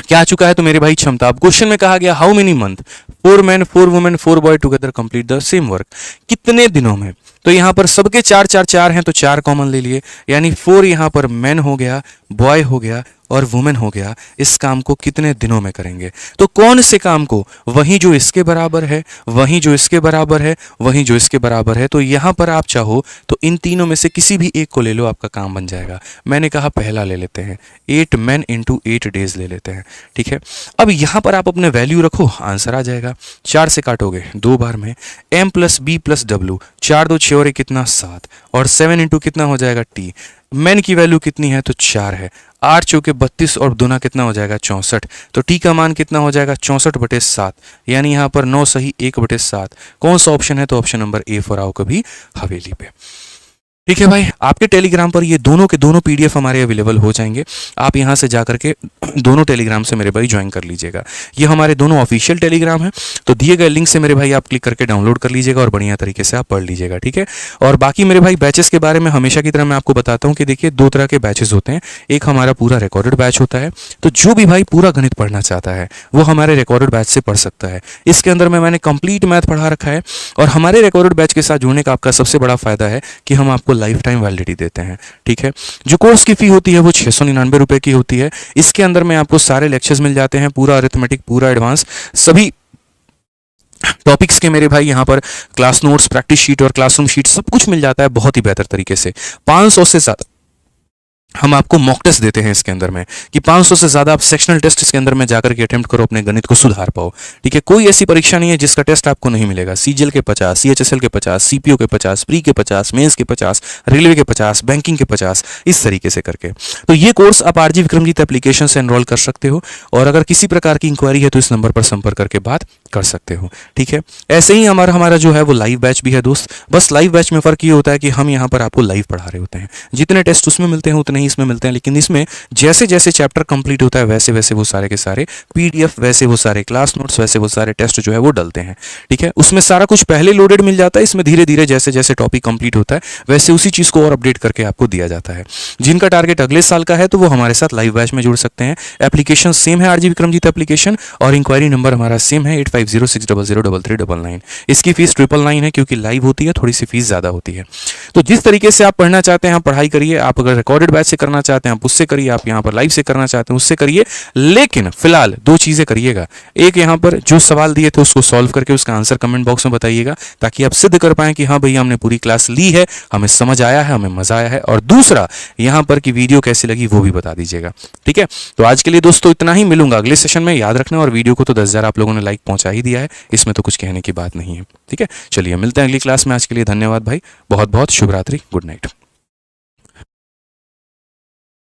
क्या आ चुका है तो मेरे भाई क्षमता। अब क्वेश्चन में कहा गया how many month 4 men 4 women 4 boy together complete the same work, कितने दिनों में। तो यहाँ पर सबके 4 4 4 हैं तो 4 कॉमन ले लिए, यानी 4 यहाँ पर मैन हो गया, बॉय हो गया और वुमेन हो गया। इस काम को कितने दिनों में करेंगे, तो कौन से काम को, वही जो इसके बराबर है, वही जो इसके बराबर है, वही जो इसके बराबर है। तो यहाँ पर आप चाहो तो इन तीनों में से किसी भी एक को ले लो, आपका काम बन जाएगा। मैंने कहा पहला ले लेते हैं, 8 men into 8 days ले लेते हैं, ठीक है। अब यहाँ पर आप अपने वैल्यू रखो, आंसर आ जाएगा। 4 से काटोगे 2 बार में, m + b + w, 4 2 6 और 1 कितना 7, और 7 इंटू कितना हो जाएगा t। मैन की वैल्यू कितनी है तो 4 है, 8 चौके 32 और दूना कितना हो जाएगा 64। तो टी का मान कितना हो जाएगा 64/7, यानी यहाँ पर 9 सही 1/7। कौन सा ऑप्शन है तो ऑप्शन नंबर ए फॉर आओ कभी हवेली पे। ठीक है भाई, आपके टेलीग्राम पर ये दोनों के दोनों पीडीएफ हमारे अवेलेबल हो जाएंगे। आप यहाँ से जाकर के दोनों टेलीग्राम से मेरे भाई ज्वाइन कर लीजिएगा। ये हमारे दोनों ऑफिशियल टेलीग्राम है, तो दिए गए लिंक से मेरे भाई आप क्लिक करके डाउनलोड कर लीजिएगा और बढ़िया तरीके से आप पढ़ लीजिएगा, ठीक है। और बाकी मेरे भाई बैचेस के बारे में हमेशा की तरह मैं आपको बताता हूँ कि देखिए 2 तरह के बैचेस होते हैं। एक हमारा पूरा रिकॉर्डेड बैच होता है, तो जो भी भाई पूरा गणित पढ़ना चाहता है वो हमारे रिकॉर्डेड बैच से पढ़ सकता है। इसके अंदर में मैंने कंप्लीट मैथ पढ़ा रखा है, और हमारे रिकॉर्डेड बैच के साथ जुड़ने का आपका सबसे बड़ा फायदा है कि हम आपको लाइफ टाइम वैलिडिटी देते हैं, ठीक है। जो कोर्स की फी होती है वो 699 रुपए की होती है। इसके अंदर में आपको सारे लेक्चर्स मिल जाते हैं, पूरा अरिथमेटिक, पूरा एडवांस, सभी टॉपिक्स के मेरे भाई यहाँ पर क्लास नोट्स, प्रैक्टिस शीट और क्लासरूम शीट सब कुछ मिल जाता है बहुत ही बेहतर तरीके से। 500 से ज्यादा हम आपको मॉक टेस्ट देते हैं इसके अंदर में, कि 500 से ज्यादा आप सेक्शनल टेस्ट इसके अंदर में जाकर के अटेम्प्ट करो, अपने गणित को सुधार पाओ, ठीक है। कोई ऐसी परीक्षा नहीं है जिसका टेस्ट आपको नहीं मिलेगा। सीजीएल के 50, सीएचएसएल के 50, सीपीओ के 50, प्री के 50, मेंस के 50, रेलवे के 50, बैंकिंग के 50, इस तरीके से करके। तो ये कोर्स आप आरजी विक्रमजीत एप्लीकेशन से एनरोल कर सकते हो, और अगर किसी प्रकार की इंक्वायरी है तो इस नंबर पर संपर्क करके बात कर सकते हो, ठीक है। ऐसे ही हमारा जो है वो लाइव बैच भी है दोस्त। बस लाइव बैच में फर्क ये होता है कि हम यहाँ पर आपको लाइव पढ़ा रहे होते हैं, जितने टेस्ट उसमें मिलते हैं उतने ही इसमें मिलते हैं, लेकिन इसमें जैसे जैसे चैप्टर कंप्लीट होता है वैसे वैसे वो सारे के सारे पीडीएफ, वैसे वो सारे क्लास नोट्स, वैसे वो सारे टेस्ट जो है वो डलते हैं, ठीक है। उसमें सारा कुछ पहले लोडेड मिल जाता है, इसमें धीरे धीरे जैसे जैसे टॉपिक कंप्लीट होता है वैसे उसी चीज को और अपडेट करके आपको दिया जाता है। जिनका टारगेट अगले साल का है तो वो हमारे साथ लाइव बैच में जुड़ सकते हैं। एप्लीकेशन सेम है, आरजी विक्रमजीत एप्लीकेशन, और इंक्वायरी नंबर हमारा सेम है 8506003399। इसकी फीस 999 है, क्योंकि लाइव होती है थोड़ी सी फीस ज्यादा होती है। तो जिस तरीके से आप पढ़ना चाहते हैं आप पढ़ाई करिए। आप अगर रिकॉर्डेड बैच से करना चाहते हैं आप उससे करिए, आप यहाँ पर लाइव से करना चाहते हैं उससे करिए, लेकिन फिलहाल 2 चीजें करिएगा। एक, यहाँ पर जो सवाल दिए थे उसको सॉल्व करके उसका आंसर कमेंट बॉक्स में बताइएगा, ताकि आप सिद्ध कर पाएं कि हाँ भैया हमने पूरी क्लास ली है, हमें समझ आया है, हमें मजा आया है। और दूसरा, यहाँ पर की वीडियो कैसी लगी वो भी बता दीजिएगा, ठीक है। तो आज के लिए दोस्तों इतना ही, मिलूंगा अगले सेशन में। याद रखना, और वीडियो को तो 10,000 आप लोगों ने लाइक पहुंचा ही दिया है, इसमें तो कुछ कहने की बात नहीं है, ठीक है। चलिए मिलते हैं अगली क्लास में। आज के लिए धन्यवाद भाई, बहुत बहुत शुभ रात्रि, गुड नाइट।